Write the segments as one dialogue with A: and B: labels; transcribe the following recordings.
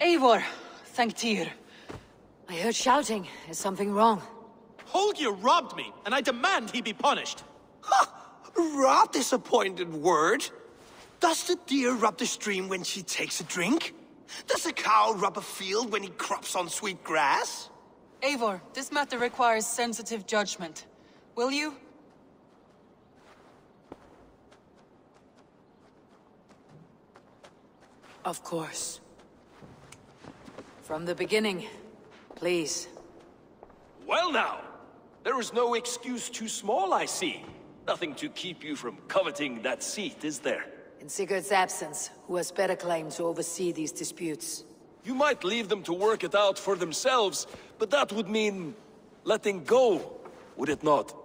A: Eivor, thank Tyr.
B: I heard shouting. Is something wrong?
C: Holger robbed me, and I demand he be punished.
D: Raw disappointed word. Does the deer rub the stream when she takes a drink? Does a cow rub a field when he crops on sweet grass?
A: Eivor, this matter requires sensitive judgment. Will you?
B: Of course. From the beginning, please.
E: Well now, there is no excuse too small, I see. Nothing to keep you from coveting that seat, is there?
B: In Sigurd's absence, who has better claim to oversee these disputes?
E: You might leave them to work it out for themselves, but that would mean letting go, would it not?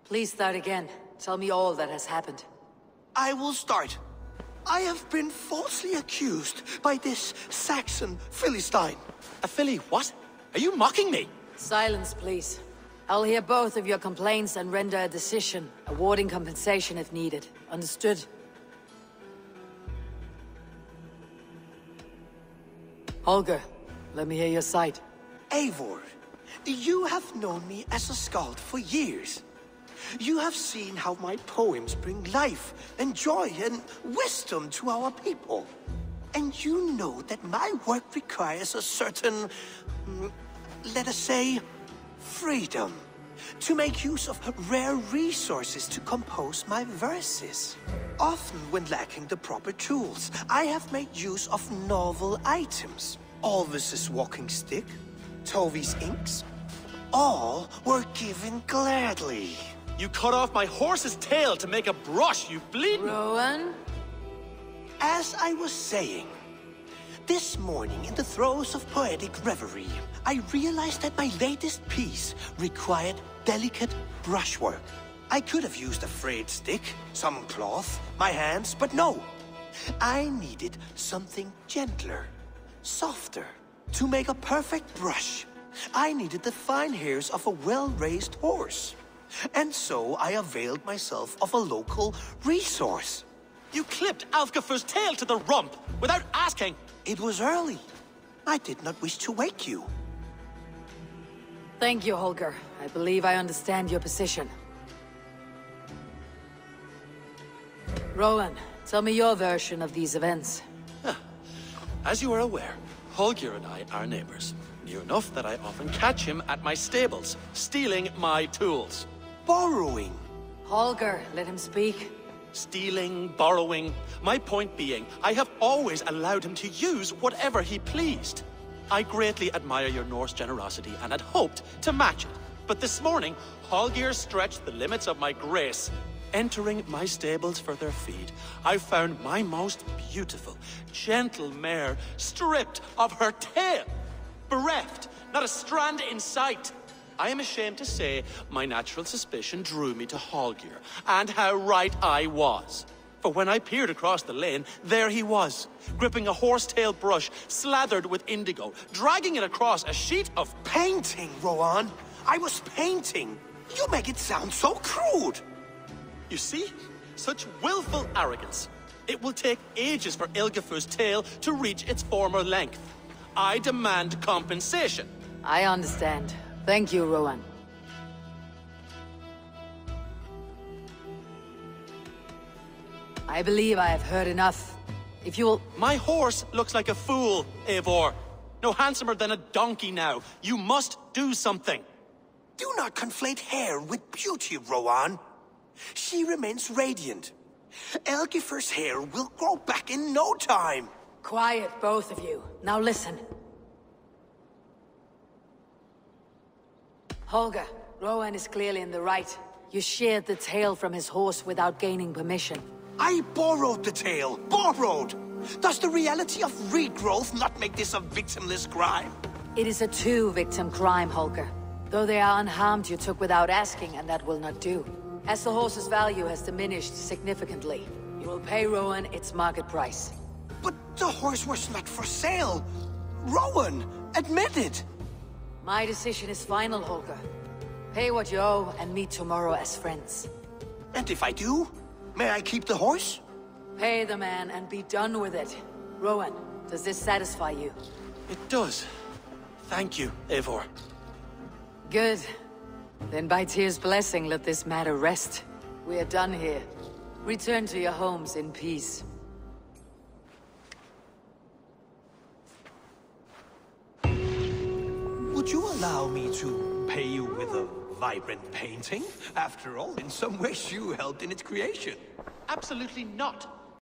B: Please start again. Tell me all that has happened.
D: I will start. I have been falsely accused by this Saxon Philistine.
C: A filly what? Are you mocking me?
B: Silence, please. I'll hear both of your complaints and render a decision, awarding compensation if needed. Understood? Holger, let me hear your side.
D: Eivor, you have known me as a skald for years. You have seen how my poems bring life and joy and wisdom to our people. And you know that my work requires a certain, let us say, freedom. To make use of rare resources to compose my verses. Often when lacking the proper tools, I have made use of novel items. Alvis's walking stick, Tovi's inks, all were given gladly.
C: You cut off my horse's tail to make a brush, you bleeding...
B: Rowan?
D: As I was saying, this morning in the throes of poetic reverie, I realized that my latest piece required delicate brushwork. I could have used a frayed stick, some cloth, my hands, but no. I needed something gentler, softer. To make a perfect brush, I needed the fine hairs of a well-raised horse. And so I availed myself of a local resource.
C: You clipped Alfgafur's tail to the rump without asking.
D: It was early. I did not wish to wake you.
B: Thank you, Holger. I believe I understand your position. Rowan, tell me your version of these events.
C: As you are aware, Holger and I are neighbors. Near enough that I often catch him at my stables, stealing my tools.
D: Borrowing.
B: Holger, let him speak.
C: Stealing, borrowing. My point being, I have always allowed him to use whatever he pleased. I greatly admire your Norse generosity and had hoped to match it. But this morning, Holger stretched the limits of my grace. Entering my stables for their feed, I found my most beautiful, gentle mare stripped of her tail. Bereft, not a strand in sight. I am ashamed to say my natural suspicion drew me to Holger, and how right I was. For when I peered across the lane, there he was, gripping a horsetail brush slathered with indigo, dragging it across a sheet of...
D: Painting, Rowan. I was painting. You make it sound so crude.
C: You see? Such willful arrogance. It will take ages for Ilgafur's tail to reach its former length. I demand compensation.
B: I understand. Thank you, Rowan. I believe I have heard enough. If you'll...
C: My horse looks like a fool, Eivor. No handsomer than a donkey now. You must do something.
D: Do not conflate hair with beauty, Rowan. She remains radiant. Elgifur's hair will grow back in no time.
B: Quiet, both of you. Now listen. Holger, Rowan is clearly in the right. You sheared the tail from his horse without gaining permission.
D: I borrowed the tail. Borrowed! Does the reality of regrowth not make this a victimless crime?
B: It is a two-victim crime, Holger. Though they are unharmed, you took without asking, and that will not do. As the horse's value has diminished significantly, you will pay Rowan its market price.
D: But the horse was not for sale. Rowan, admit it.
B: My decision is final, Holger. Pay what you owe and meet tomorrow as friends.
D: And if I do? May I keep the horse?
B: Pay the man and be done with it. Rowan, does this satisfy you?
C: It does. Thank you, Eivor.
B: Good. Then by Tyr's blessing, let this matter rest. We are done here. Return to your homes in peace.
D: Would you allow me to pay you with a vibrant painting? After all, in some ways you helped in its creation.
C: Absolutely not.